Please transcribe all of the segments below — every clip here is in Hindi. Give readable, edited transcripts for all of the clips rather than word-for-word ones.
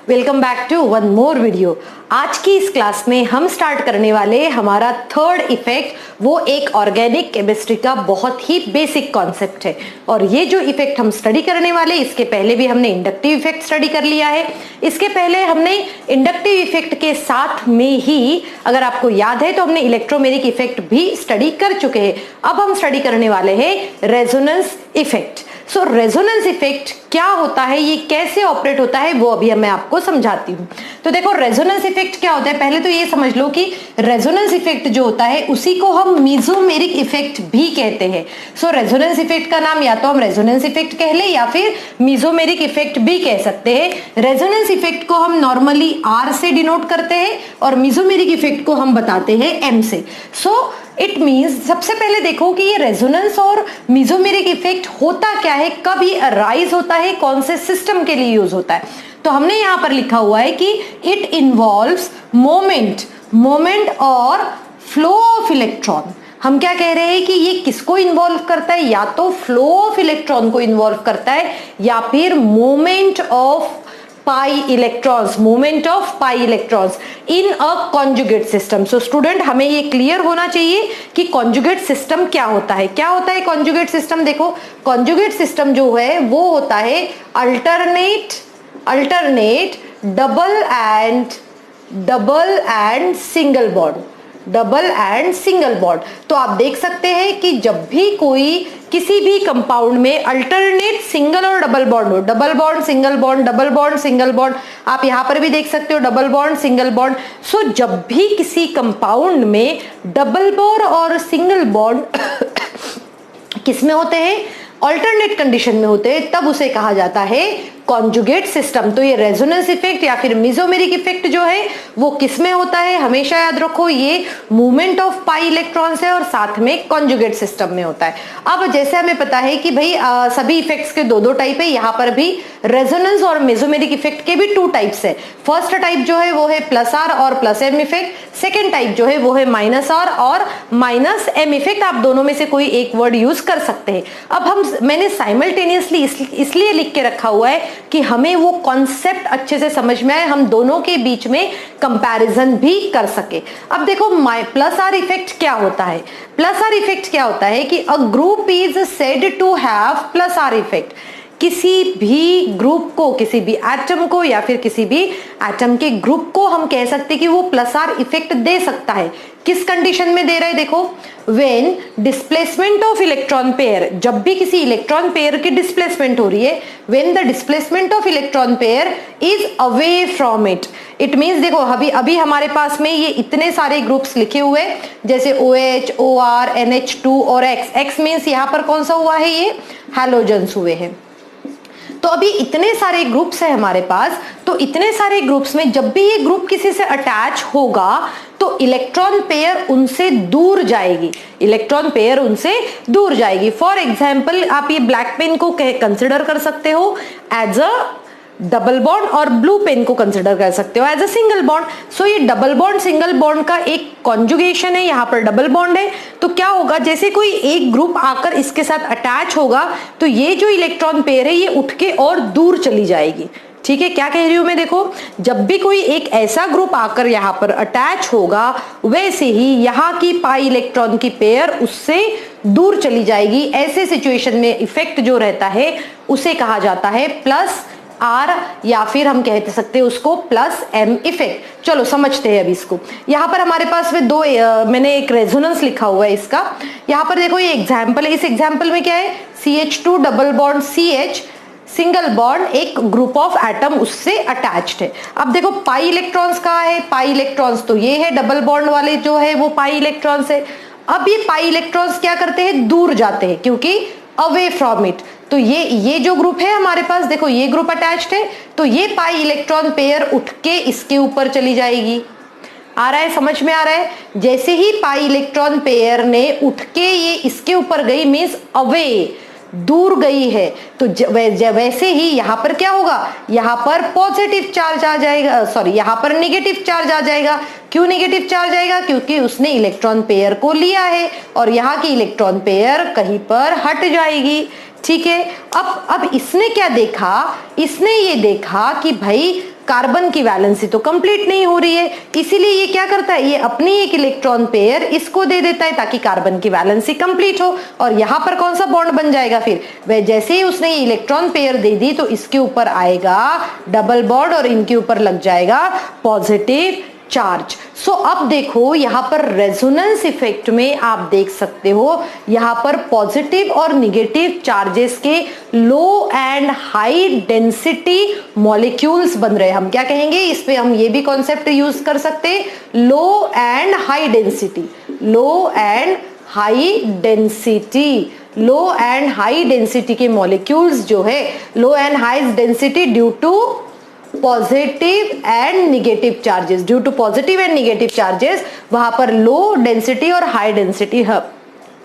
Welcome back to one more video. आज की इस क्लास में हम स्टार्ट करने वाले हमारा थर्ड इफेक्ट, वो एक ऑर्गेनिक केमिस्ट्री का बहुत ही बेसिक कॉन्सेप्ट है। और ये जो इफेक्ट हम स्टडी करने वाले, इसके पहले भी हमने इंडक्टिव इफेक्ट स्टडी कर लिया है। इसके पहले हमने इंडक्टिव इफेक्ट के साथ में ही, अगर आपको याद है, तो हमने इलेक्ट्रोमैग्नेटिक इफेक्ट भी स्टडी कर चुके हैं। अब हम स्टडी करने वाले हैं रेजोनेंस इफेक्ट। सो रेजोनेंस इफेक्ट क्या होता है, ये कैसे ऑपरेट होता है, वो अभी मैं आपको समझाती हूँ। तो देखो, रेजोनेंस इफेक्ट क्या होता है, पहले तो ये समझ लो कि रेजोनेंस इफेक्ट जो होता है उसी को हम मेसोमेरिक इफेक्ट भी कहते हैं। सो रेजोनेंस इफेक्ट का नाम या तो हम रेजोनेंस इफेक्ट कह ले या फिर मेसोमेरिक इफेक्ट भी कह सकते हैं। रेजोनेंस इफेक्ट को हम नॉर्मली आर से डिनोट करते हैं और मेसोमेरिक इफेक्ट को हम बताते हैं एम से। सो इट मीन्स, सबसे पहले देखो कि ये रेजोनेंस और मेसोमेरिक इफेक्ट होता क्या है, कब ये अराइज होता है, कौन से सिस्टम के लिए यूज होता है। तो हमने यहां पर लिखा हुआ है कि इट इन्वॉल्व्स मोमेंट और फ्लो ऑफ इलेक्ट्रॉन। हम क्या कह रहे हैं कि ये किसको इन्वॉल्व करता है, या तो फ्लो ऑफ इलेक्ट्रॉन को इन्वॉल्व करता है या फिर moment of movement of pi electrons in a conjugate system। So student, हमें ये क्लियर होना चाहिए कि conjugate system क्या होता है। क्या होता है conjugate system? देखो, conjugate system जो है वो होता है alternate double and single bond। तो आप देख सकते हैं कि जब भी कोई किसी भी कंपाउंड में अल्टरनेट सिंगल और डबल बॉन्ड हो, double bond single bond, double bond single bond, आप यहां पर भी देख सकते हो डबल बॉन्ड सिंगल बॉन्ड। सो जब भी किसी कंपाउंड में डबल बॉन्ड और सिंगल बॉन्ड किस में होते हैं, ऑल्टरनेट कंडीशन में होते हैं, तब उसे कहा जाता है कॉन्जुगेट सिस्टम। तो ये रेजोनेंस इफेक्ट या फिर मेसोमेरिक इफेक्ट जो है वो किस में होता है, हमेशा याद रखो, ये मूवमेंट ऑफ पाई इलेक्ट्रॉन्स है और साथ में कॉन्जुगेट सिस्टम में होता है। अब जैसे हमें पता है कि भाई सभी इफेक्ट्स के दो टाइप है, यहाँ पर भी रेजोनेंस और मेसोमेरिक इफेक्ट के भी 2 टाइप्स है। फर्स्ट टाइप जो है वो है प्लस आर और plus M effect. Second type जो है वो है माइनस आर और माइनस एम इफेक्ट। आप दोनों में से कोई एक वर्ड यूज कर सकते हैं। अब मैंने साइमल्टेनियसली इसलिए लिख के रखा हुआ है कि हमें वो कॉन्सेप्ट अच्छे से समझ में आए, हम दोनों के बीच में कंपैरिजन भी कर सके। अब देखो, प्लस आर इफेक्ट क्या होता है। प्लस आर इफेक्ट क्या होता है कि a group is said to have plus R effect. किसी भी ग्रुप को, किसी भी एटम को या फिर किसी भी एटम के ग्रुप को हम कह सकते हैं कि वो प्लस आर इफेक्ट दे सकता है। किस कंडीशन में दे रहा है, देखो, when displacement of electron pair, जब भी किसी इलेक्ट्रॉन पेयर की डिस्प्लेसमेंट हो रही है, when the displacement of electron pair is away from it. It means, देखो, अभी हमारे पास में ये इतने सारे ग्रुप्स लिखे हुए, जैसे OH, OR, NH2 और X मींस यहाँ पर कौन सा हुआ है, ये हैलोजन्स हुए हैं। तो अभी इतने सारे ग्रुप्स है हमारे पास, तो इतने सारे ग्रुप्स में जब भी ये ग्रुप किसी से अटैच होगा तो इलेक्ट्रॉन पेयर उनसे दूर जाएगी। फॉर एग्जाम्पल, आप ये ब्लैक पेन को कंसिडर कर सकते हो एज अ डबल बॉन्ड और ब्लू पेन को कंसिडर कर सकते हो एज अ सिंगल बॉन्ड। सो ये डबल बॉन्ड सिंगल बॉन्ड का एक कॉन्जुगेशन है, यहाँ पर डबल बॉन्ड है। तो क्या होगा, जैसे कोई एक ग्रुप आकर इसके साथ अटैच होगा तो ये जो इलेक्ट्रॉन पेयर है ये उठ के और दूर चली जाएगी। ठीक है, क्या कह रही हूं मैं, देखो, जब भी कोई एक ऐसा ग्रुप आकर यहाँ पर अटैच होगा, वैसे ही यहाँ की पाई इलेक्ट्रॉन की पेयर उससे दूर चली जाएगी। ऐसे सिचुएशन में इफेक्ट जो रहता है उसे कहा जाता है प्लस आर, या फिर हम कह सकते हैं उसको प्लस एम इफेक्ट। चलो समझते हैं अब इसको। यहाँ पर हमारे पास में मैंने एक रेजोनेंस लिखा हुआ है इसका। यहाँ पर देखो, ये एग्जाम्पल है। इस एग्जाम्पल में क्या है, CH2 double bond CH single bond, एक ग्रुप ऑफ एटम उससे अटैच्ड है। अब देखो, पाई इलेक्ट्रॉन्स कहाँ है, पाई इलेक्ट्रॉन्स तो ये है, डबल बॉन्ड वाले जो है वो पाई इलेक्ट्रॉन्स है। अब ये पाई इलेक्ट्रॉन्स क्या करते हैं, दूर जाते हैं, क्योंकि अवे फ्रॉम इट। तो ये जो ग्रुप है हमारे पास, देखो, ये ग्रुप अटैच्ड है, तो ये पाई इलेक्ट्रॉन पेयर उठ के इसके ऊपर चली जाएगी। आ रहा है, समझ में आ रहा है। जैसे ही पाई इलेक्ट्रॉन पेयर ने उठ के ये इसके ऊपर गई, मींस अवे, दूर गई है, तो वैसे ही यहाँ पर क्या होगा, यहाँ पर पॉजिटिव चार्ज आ जाएगा, सॉरी, यहाँ पर नेगेटिव चार्ज आ जाएगा। क्यों नेगेटिव चार्ज आएगा, क्योंकि उसने इलेक्ट्रॉन पेयर को लिया है और यहाँ की इलेक्ट्रॉन पेयर कहीं पर हट जाएगी। ठीक है, अब इसने क्या देखा, इसने ये देखा कि भाई कार्बन की वैलेंसी तो कंप्लीट नहीं हो रही है, इसीलिए ये क्या करता है, ये अपनी एक इलेक्ट्रॉन पेयर इसको दे देता है ताकि कार्बन की वैलेंसी कंप्लीट हो। और यहां पर कौन सा बॉन्ड बन जाएगा, फिर वह जैसे ही उसने ये इलेक्ट्रॉन पेयर दे दी तो इसके ऊपर आएगा डबल बॉन्ड और इनके ऊपर लग जाएगा पॉजिटिव चार्ज। सो अब देखो यहां पर रेजोनेंस इफेक्ट में आप देख सकते हो यहां पर पॉजिटिव और निगेटिव चार्जेस के लो एंड हाई डेंसिटी मॉलिक्यूल्स बन रहे हैं। हम क्या कहेंगे इस पे, हम ये भी कॉन्सेप्ट यूज कर सकते हैं, low and high density, low and high density, low and high density के मॉलिक्यूल्स जो है, low and high density due to positive and negative charges, due to positive and negative charges वहां पर लो डेंसिटी और हाई डेंसिटी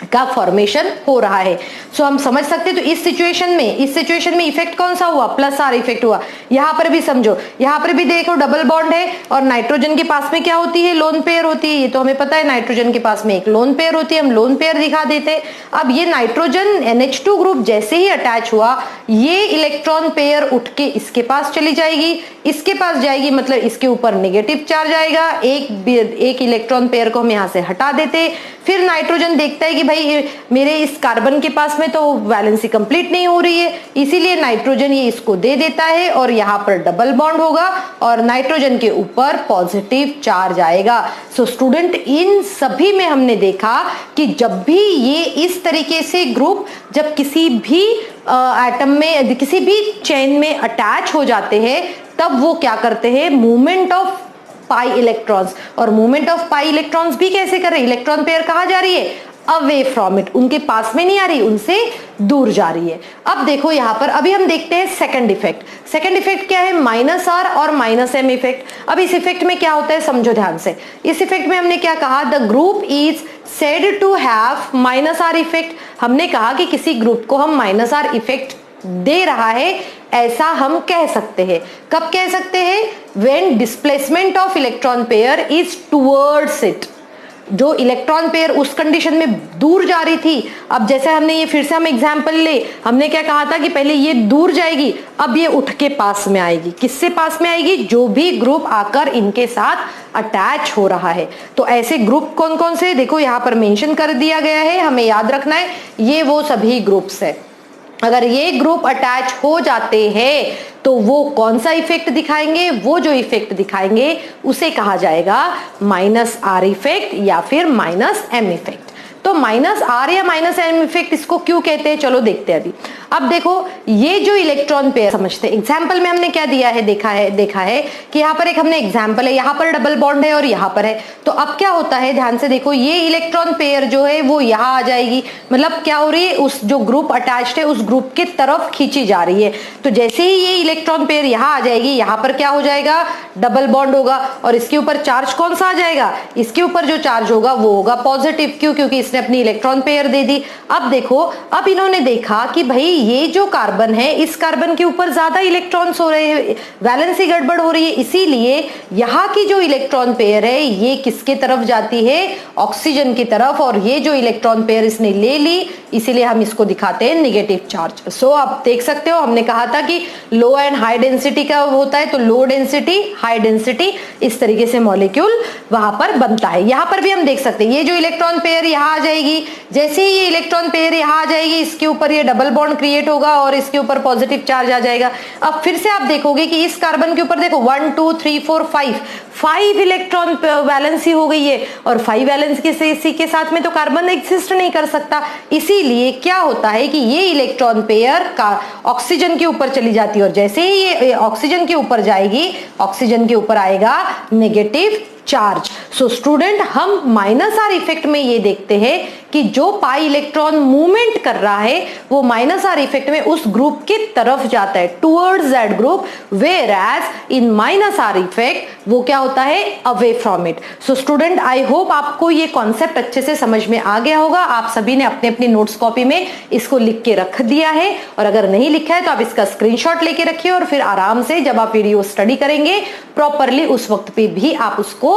का फॉर्मेशन हो रहा है। सो हम समझ सकते हैं तो इस सिचुएशन में इफेक्ट कौन सा हुआ, प्लस आर इफेक्ट हुआ। यहां पर भी समझो, यहां पर भी देखो डबल बॉन्ड है और नाइट्रोजन के पास में क्या होती है, लोन पेयर होती है। ये तो हमें पता है नाइट्रोजन के पास में एक लोन पेयर होती है, हम लोन पेयर दिखा देते हैं। अब ये नाइट्रोजन NH2 ग्रुप जैसे ही अटैच हुआ, ये इलेक्ट्रॉन पेयर उठ के इसके पास चली जाएगी, इसके पास जाएगी मतलब इसके ऊपर नेगेटिव चार्ज आएगा, एक इलेक्ट्रॉन पेयर को हम यहां से हटा देते। फिर नाइट्रोजन देखता है कि भाई मेरे इस कार्बन के पास में तो वैलेंसी कंप्लीट नहीं हो रही है, इसीलिए नाइट्रोजन ये इसको दे देता है और यहाँ पर डबल बॉन्ड होगा और नाइट्रोजन के ऊपर पॉजिटिव चार्ज आएगा। सो स्टूडेंट इन सभी में हमने देखा कि जब भी ये इस तरीके से ग्रुप जब किसी भी एटम में, किसी भी चेन में अटैच हो जाते हैं तब वो क्या करते हैं, मूवमेंट ऑफ पाई इलेक्ट्रॉन्स, और मूवमेंट ऑफ पाई इलेक्ट्रॉन्स भी कैसे कर रहे हैं, इलेक्ट्रॉन पेयर कहाँ जा रही है, अवे फ्रॉम इट, उनके पास में नहीं आ रही, उनसे दूर जा रही है। अब देखो यहां पर अभी हम देखते हैं सेकंड इफेक्ट। सेकंड इफेक्ट क्या है, माइनस आर और माइनस एम इफेक्ट। अब इस इफेक्ट में क्या होता है समझो ध्यान से। इस इफेक्ट में हमने क्या कहा, the group is said to have minus R effect. हमने कहा कि किसी ग्रुप को हम माइनस आर इफेक्ट दे रहा है, ऐसा हम कह सकते हैं। कब कह सकते हैं, when displacement of electron pair is towards it, जो इलेक्ट्रॉन पेयर उस कंडीशन में दूर जा रही थी। अब जैसे हमने ये फिर से हम एग्जांपल ले, हमने क्या कहा था कि पहले ये दूर जाएगी, अब ये उठ के पास में आएगी। किससे पास में आएगी, जो भी ग्रुप आकर इनके साथ अटैच हो रहा है। तो ऐसे ग्रुप कौन कौन से, देखो यहाँ पर मेंशन कर दिया गया है, हमें याद रखना है ये वो सभी ग्रुप्स है। अगर ये ग्रुप अटैच हो जाते हैं तो वो कौन सा इफेक्ट दिखाएंगे, वो जो इफेक्ट दिखाएंगे उसे कहा जाएगा माइनस आर इफेक्ट या फिर माइनस एम इफेक्ट। तो माइनस आर या माइनस एम इफेक्ट इसको क्यों कहते हैं, चलो देखते हैं अभी। अब देखो ये जो इलेक्ट्रॉन पेयर समझते हैं, एग्जाम्पल में हमने क्या दिया है, देखा है कि यहाँ पर एक हमने एग्जाम्पल है, यहाँ पर डबल बॉन्ड है और यहाँ पर है। तो अब क्या होता है, ध्यान से देखो, ये इलेक्ट्रॉन पेयर जो है वो यहाँ आ जाएगी, मतलब क्या हो रही है, उस जो ग्रुप अटैच्ड है उस ग्रुप के तरफ खींची जा रही है। तो जैसे ही ये इलेक्ट्रॉन पेयर यहाँ आ जाएगी, यहाँ पर क्या हो जाएगा, डबल बॉन्ड होगा और इसके ऊपर चार्ज कौन सा आ जाएगा, इसके ऊपर जो चार्ज होगा वो होगा पॉजिटिव। क्यों, क्योंकि इसने अपनी इलेक्ट्रॉन पेयर दे दी। अब देखो, अब इन्होंने देखा कि भाई ये जो कार्बन है, इस कार्बन के ऊपर ज्यादा इलेक्ट्रॉन्स हो रहे हैं, वैलेंसी गड़बड़ हो रही है, इसीलिए यहाँ की जो इलेक्ट्रॉन पेयर है ये किसके तरफ जाती है, ऑक्सीजन की तरफ। और ये जो इलेक्ट्रॉन पेयर इसने ले ली, इसीलिए हम इसको दिखाते हैं निगेटिव चार्ज। सो आप देख सकते हो, हमने कहा था कि लो एंड हाई डेंसिटी का होता है, तो लो डेंसिटी हाई डेंसिटी इस तरीके से मॉलिक्यूल वहां पर बनता है। यहां पर भी हम देख सकते हैं, ये जो इलेक्ट्रॉन पेयर यहां आ जाएगी, जैसे ही ये इलेक्ट्रॉन पेयर यहां आ जाएगी, इसके ऊपर ये डबल बॉन्ड क्रिएट होगा और इसके ऊपर पॉजिटिव चार्ज आ जाएगा। अब फिर से आप देखोगे कि इस कार्बन के ऊपर देखो 1 2 3 4 5 इलेक्ट्रॉन वैलेंसी हो गई है और 5 वैलेंस के साथ में तो कार्बन एग्जिस्ट नहीं कर सकता। इसीलिए क्या होता है कि ये इलेक्ट्रॉन पेयर का ऑक्सीजन के ऊपर चली जाती है और जैसे ही ये ऑक्सीजन के ऊपर जाएगी, ऑक्सीजन के ऊपर आएगा नेगेटिव चार्ज। सो स्टूडेंट, हम माइनस आर इफेक्ट में ये देखते हैं कि जो पाई इलेक्ट्रॉन मूवमेंट कर रहा है वो माइनस आर इफेक्ट में उस ग्रुप के तरफ जाता है, towards that group, whereas in minus R effect वो क्या होता है, away from it. So student, I hope आपको ये कॉन्सेप्ट अच्छे से समझ में आ गया होगा। आप सभी ने अपने अपनी नोट्स कॉपी में इसको लिख के रख दिया है, और अगर नहीं लिखा है तो आप इसका स्क्रीनशॉट लेके रखिए और फिर आराम से जब आप वीडियो स्टडी करेंगे प्रॉपरली, उस वक्त पे भी आप उसको